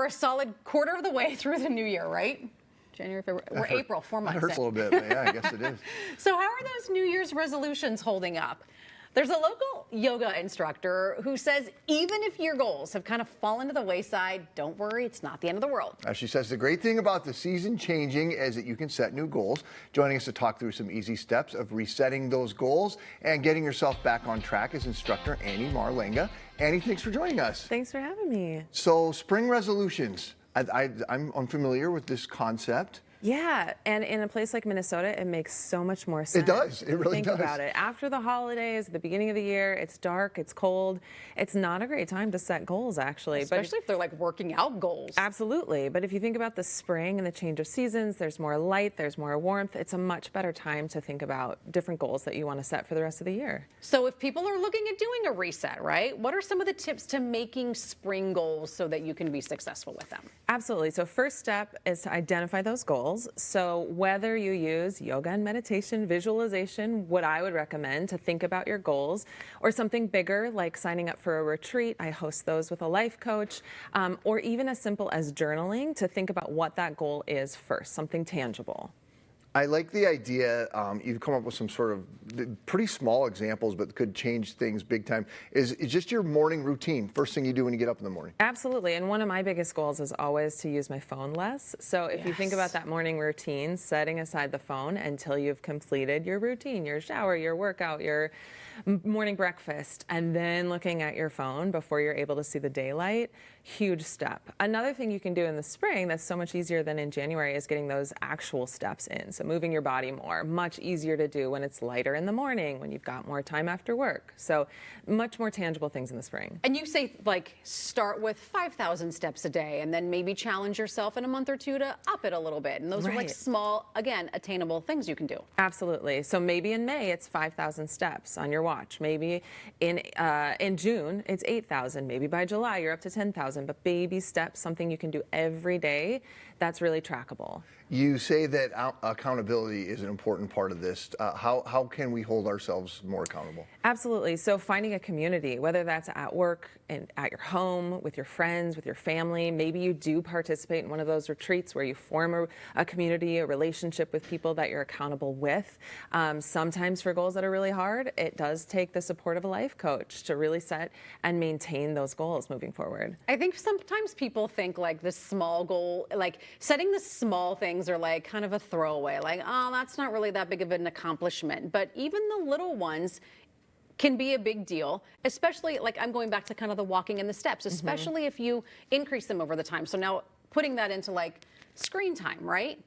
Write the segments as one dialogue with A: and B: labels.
A: we're a solid quarter of the way through the new year, right? January, February, we're April, 4 months
B: That hurts
A: in.
B: a little bit, but yeah, I guess it is.
A: So how are those New Year's resolutions holding up? There's a local yoga instructor who says even if your goals have kind of fallen to the wayside, don't worry, it's not the end of the world.
B: She says the great thing about the season changing is that you can set new goals. Joining us to talk through some easy steps of resetting those goals and getting yourself back on track is instructor Annie Marlenga. Annie, thanks for joining us.
C: Thanks for having me.
B: So spring resolutions. I'm unfamiliar with this concept.
C: Yeah, and in a place like Minnesota, it makes so much more sense.
B: It does. It really
C: Think
B: does.
C: about it. After the holidays, the beginning of the year, it's dark, it's cold. It's not a great time to set goals, actually.
A: Especially if they're like working out goals.
C: Absolutely. But if you think about the spring and the change of seasons, there's more light, there's more warmth. It's a much better time to think about different goals that you want to set for the rest of the year.
A: So if people are looking at doing a reset, right, what are some of the tips to making spring goals so that you can be successful with them?
C: Absolutely. So first step is to identify those goals. So whether you use yoga and meditation, visualization, what I would recommend to think about your goals, or something bigger like signing up for a retreat. I host those with a life coach, or even as simple as journaling to think about what that goal is first, something tangible.
B: I like the idea, you've come up with some sort of pretty small examples, but could change things big time, is just your morning routine, first thing you do when you get up in the morning.
C: Absolutely, and one of my biggest goals is always to use my phone less. So if you think about that morning routine, setting aside the phone until you've completed your routine, your shower, your workout, your morning breakfast, and then looking at your phone before you're able to see the daylight, huge step. Another thing you can do in the spring that's so much easier than in January is getting those actual steps in. So moving your body more, much easier to do when it's lighter in the morning, when you've got more time after work. So much more tangible things in the spring.
A: And you say like start with 5,000 steps a day and then maybe challenge yourself in a month or two to up it a little bit. And those are like small, again, attainable things you can do.
C: Absolutely. So maybe in May it's 5,000 steps on your watch. Maybe in June it's 8,000. Maybe by July you're up to 10,000. But baby steps, something you can do every day, that's really trackable.
B: You say that accountability is an important part of this. How can we hold ourselves more accountable?
C: Absolutely. So finding a community, whether that's at work and at your home, with your friends, with your family. Maybe you do participate in one of those retreats where you form a community, a relationship with people that you're accountable with. Sometimes for goals that are really hard, it does take the support of a life coach to really set and maintain those goals moving forward.
A: I think sometimes people think like this small goal, like setting the small things are like kind of a throwaway, like, oh, that's not really that big of an accomplishment. But even the little ones can be a big deal, especially like I'm going back to kind of the walking and the steps, especially if you increase them over the time. So now putting that into like screen time, right?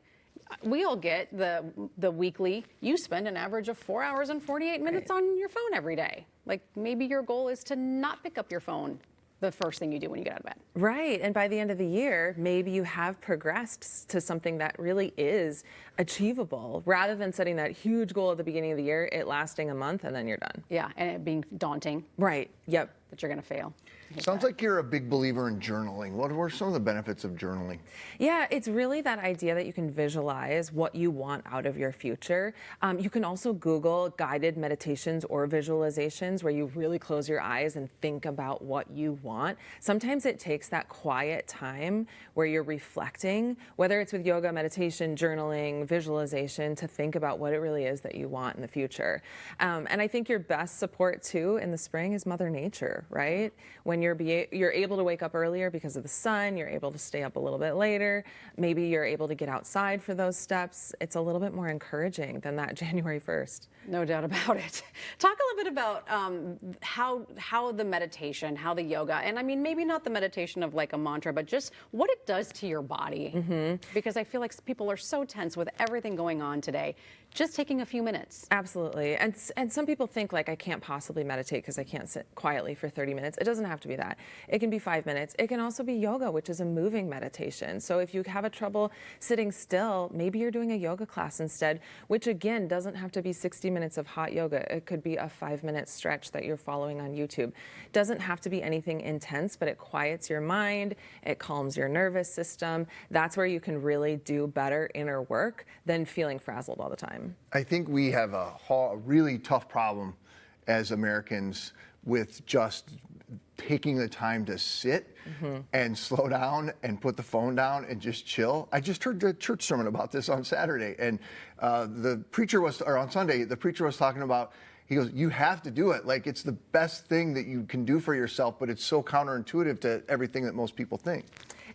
A: We all get the weekly, you spend an average of 4 hours and 48 minutes on your phone every day. Like maybe your goal is to not pick up your phone the first thing you do when you get out of bed.
C: Right, and by the end of the year, maybe you have progressed to something that really is achievable, rather than setting that huge goal at the beginning of the year, it lasting a month, and then you're done.
A: Yeah, and it being daunting.
C: Right, yep.
A: That you're gonna fail.
B: Sounds like you're a big believer in journaling. What are some of the benefits of journaling?
C: Yeah, it's really that idea that you can visualize what you want out of your future. You can also Google guided meditations or visualizations where you really close your eyes and think about what you want. Sometimes it takes that quiet time where you're reflecting, whether it's with yoga, meditation, journaling, visualization, to think about what it really is that you want in the future. And I think your best support too in the spring is Mother Nature, right? When you're able to wake up earlier because of the sun, you're able to stay up a little bit later, maybe you're able to get outside for those steps. It's a little bit more encouraging than that January 1st.
A: No doubt about it. Talk a little bit about how the meditation, how the yoga, and I mean maybe not the meditation of like a mantra, but just what it does to your body. Because I feel like people are so tense with everything going on today. Just taking a few minutes.
C: Absolutely. And some people think like I can't possibly meditate because I can't sit quietly for 30 minutes. It doesn't have to be that. It can be 5 minutes. It can also be yoga, which is a moving meditation. So if you have a trouble sitting still, maybe you're doing a yoga class instead, which again doesn't have to be 60 minutes of hot yoga. It could be a 5-minute stretch that you're following on YouTube. Doesn't have to be anything intense, but it quiets your mind, it calms your nervous system. That's where you can really do better inner work than feeling frazzled all the time.
B: I think we have a really tough problem as Americans with just taking the time to sit and slow down and put the phone down and just chill. I just heard the church sermon about this on Saturday, and the preacher was, or on Sunday, the preacher was talking about, he goes, you have to do it. Like, it's the best thing that you can do for yourself, but it's so counterintuitive to everything that most people think.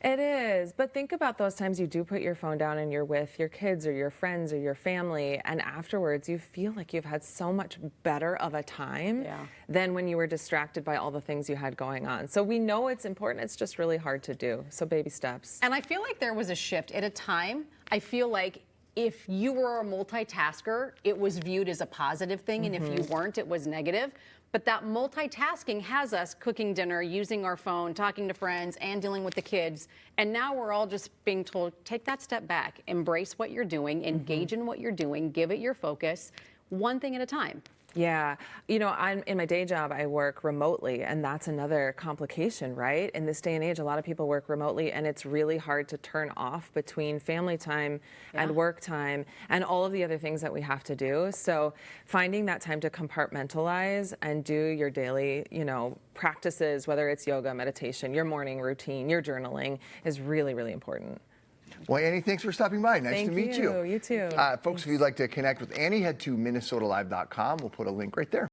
C: It is, but think about those times you do put your phone down and you're with your kids or your friends or your family, and afterwards you feel like you've had so much better of a time than when you were distracted by all the things you had going on. So we know it's important, it's just really hard to do. So baby steps.
A: And I feel like there was a shift at a time. I feel like if you were a multitasker, it was viewed as a positive thing, and if you weren't, it was negative. But that multitasking has us cooking dinner, using our phone, talking to friends, and dealing with the kids. And now we're all just being told, take that step back, embrace what you're doing, engage in what you're doing, give it your focus, one thing at a time.
C: Yeah, you know, I'm in my day job, I work remotely, and that's another complication, right? In this day and age, a lot of people work remotely, and it's really hard to turn off between family time and work time and all of the other things that we have to do. So finding that time to compartmentalize and do your daily, you know, practices, whether it's yoga, meditation, your morning routine, your journaling, is really, really important.
B: Well, Annie, thanks for stopping by. Nice to meet you.
C: You too.
B: Folks, if you'd like to connect with Annie, head to minnesotalive.com. We'll put a link right there.